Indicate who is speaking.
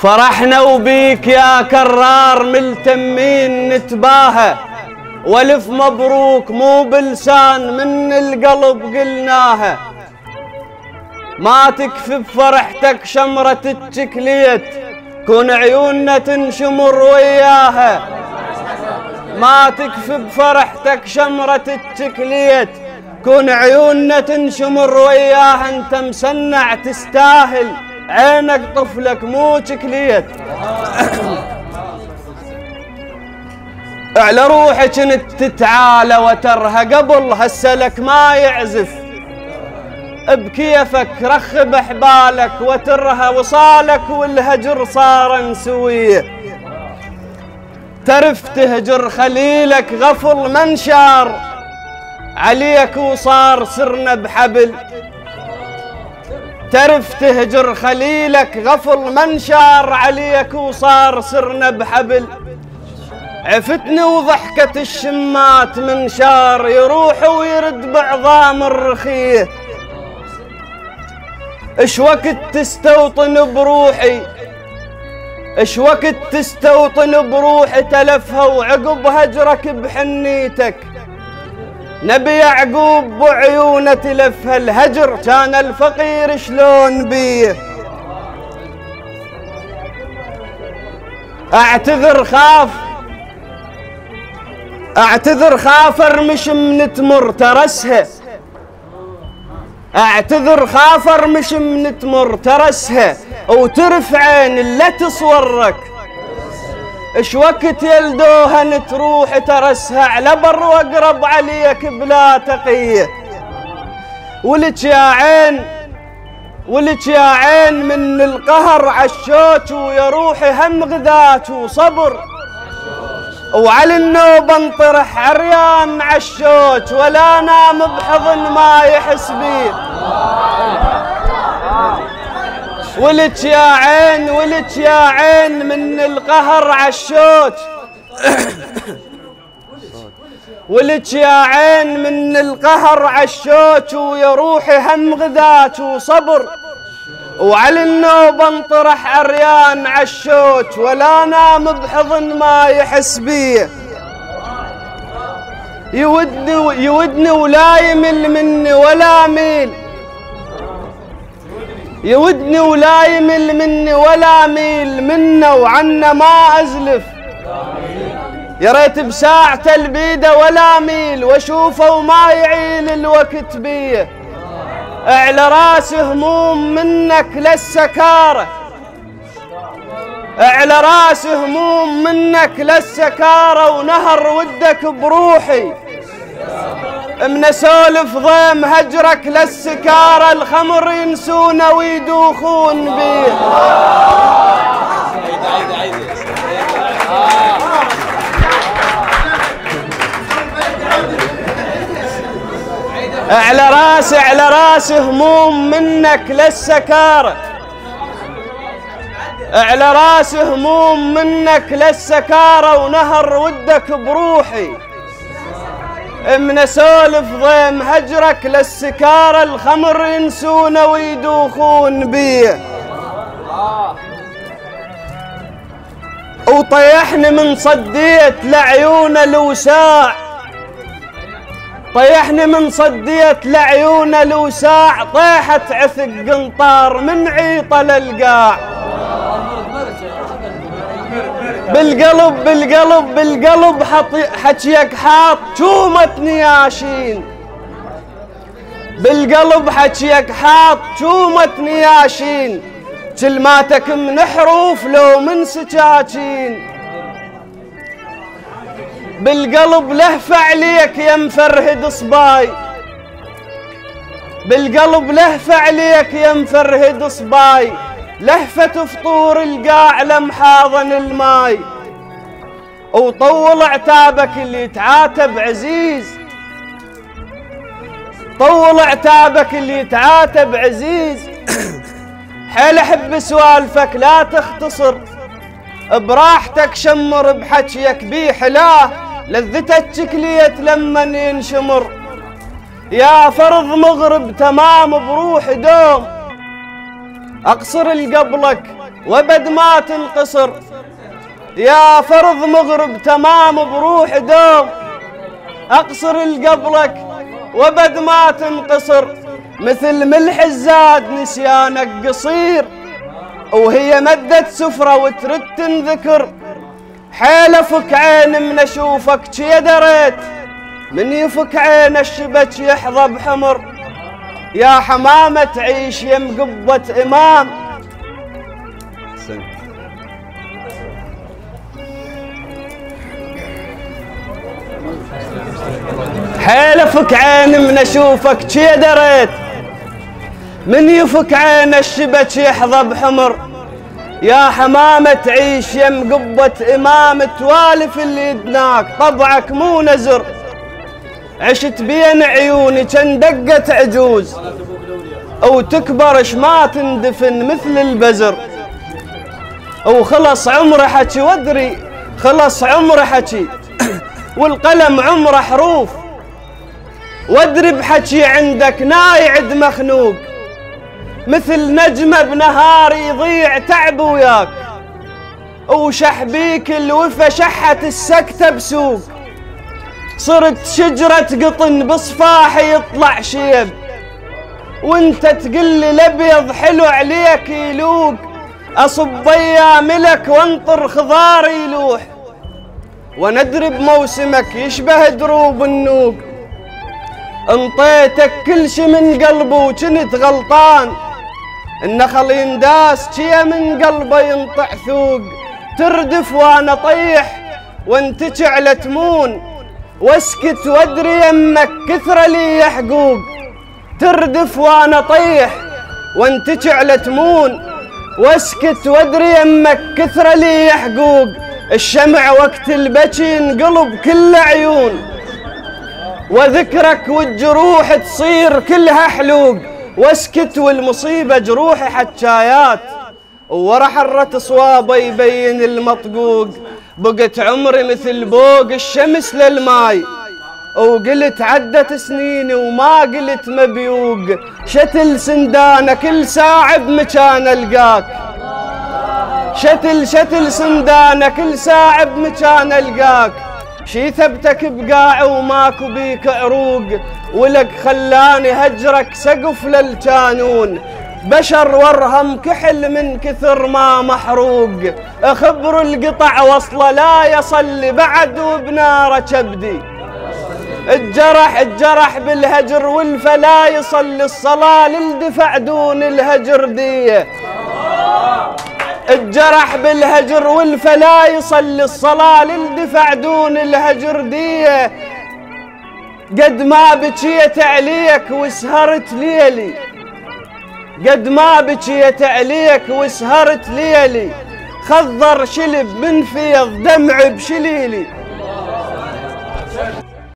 Speaker 1: فرحنا وبيك يا كرار ملتمين نتباهى، والف مبروك مو بلسان من القلب قلناها. ما تكفي بفرحتك شمرة التكليت، كون عيوننا تنشمر وياها. ما تكفي بفرحتك شمرة التكليت، كون عيوننا تنشمر وياها. انت مسنع تستاهل، عينك طفلك مو تكليت. على روحك انت تتعالى وترها، قبل هسلك ما يعزف. بكيفك رخب حبالك وترها، وصالك والهجر صار نسويه. ترف تهجر خليلك غفل منشار عليك وصار سرنا بحبل. ترف تهجر خليلك غفل منشار عليك وصار سرنا بحبل. عفتني وضحكة الشمات منشار، يروح ويرد بعظام الرخيه. اش وقت تستوطن بروحي، اش وقت تستوطن بروحي تلفها، وعقب هجرك بحنيتك. نبي يعقوب بعيونه تلفها، الهجر كان الفقير شلون بيه. اعتذر خاف ارمش من تمر ترسها. اعتذر خاف ارمش من تمر ترسها، وترف عين لا تصورك. اش وقت يلدوها نتروح ترسها، على بر واقرب عليك بلا تقيه. ولك يا عين من القهر عالشوك، ويا روحي هم غذاك وصبر. وعلى النوب انطرح عريان عالشوك، ولا نام بحضن ما يحس بيه. ولك يا عين من القهر عالشوك. ولك يا عين من القهر عالشوك، ويا روحي هم غذاك وصبر. وعلى النوب انطرح عريان عالشوك، ولا نام بحضن ما يحس بيه. يودني ولا يمل مني ولا ميل. يودني ولا يمل مني ولا ميل منه، وعنه ما أزلف. يا ريت بساعة البيدة ولا ميل، واشوفه وما يعيل الوقت بيه. اعلى راس هموم منك للسكارة، اعلى راس هموم منك للسكارة، ونهر ودك بروحي. من اسولف ضيم هجرك للسكارة، الخمر ينسون ويدوخون بيه. على راس هموم منك للسكارة، على راس هموم منك للسكارة، ونهر ودك بروحي. من اسولف ضيم هجرك للسكارة، الخمر ينسون ويدوخون بيه. وطيحني من صديت لعيون الوساع، طيحني من صديت لعيون الوساع، طيحت عثق قنطار من عيطة للقاع. بالقلب حكيك حاط شومة نياشين. بالقلب حكيك حاط شومة نياشين، كلماتك من حروف لو من سكاكين. بالقلب لهفة عليك يا مفرهد صباي، بالقلب لهفة عليك يا مفرهد صباي، لهفة فطور القاع لمحاضن الماي. وطول عتابك اللي يتعاتب عزيز، طول عتابك اللي يتعاتب عزيز. حيل احب سوالفك لا تختصر، براحتك شمر بحكيك بيه حلاه، لذتك تكليت لمن ينشمر. يا فرض مغرب تمام بروح دوم، اقصر القبلك وبد ما تنقصر، يا فرض مغرب تمام بروح دوم، أقصر القبلك وبد ما تنقصر، مثل ملح الزاد نسيانك قصير، وهي مدت سفرة وترد تنذكر، حيل افك عين من اشوفك يا دريت، من يفك عين الشبك يحظى بحمر، يا حمامة تعيش يم قبة إمام. حيل افك عين من اشوفك يا دريت، من يفك عين الشبك يحظى بحمر، يا حمامة تعيش يم قبة إمام، توالف اللي يدناك طبعك مو نزر، عشت بين عيوني كان دقة عجوز، أو تكبرش ما تندفن مثل البزر، وخلص عمره حكي وادري خلص عمره حكي والقلم عمره حروف، وادري بحكي عندك نايعد مخنوق، مثل نجمة بنهار يضيع تعب وياك، وشح بيك الوفا شحت السكتة بسوق، صرت شجرة قطن بصفاحي يطلع شيب، وانت تقلي الابيض حلو عليك يلوق، اصب اياملك وانطر خضار يلوح، وندري بموسمك يشبه دروب النوق، انطيتك كل شي من قلبه وكنت غلطان، النخل ينداس شي من قلبه ينطع ثوق، تردف وانا طيح وانت على تمون، واسكت وادري يمك كثر لي حقوق، تردف وانا طيح وانت على تمون، واسكت وادري يمك كثر لي حقوق، الشمع وقت البكي ينقلب كل عيون، وذكرك والجروح تصير كلها حلوق، واسكت والمصيبة جروحي حجايات، وورا حرة صوابه يبين المطقوق، بقت عمري مثل بوق الشمس للماي، وقلت عدت سنيني وما قلت مبيوق، شتل سندانه كل ساعة بمكان القاك، شتل سندانه كل ساعة بمكان القاك، شي ثبتك بقاع وماكو بيك عروق، ولك خلاني هجرك سقف للجانون، بشر وارهم كحل من كثر ما محروق، اخبر القطع وصله لا يصلي بعد وبناره كبدي، الجرح بالهجر والفلا يصلي الصلاة للدفع دون الهجر ديه، الجرح بالهجر والفلا يصلي الصلاة للدفع دون الهجر ديه، قد ما بكيت عليك وسهرت ليلي، قد ما بكيت عليك وسهرت ليلي، خضر شلب من فيض دمع بشليلي،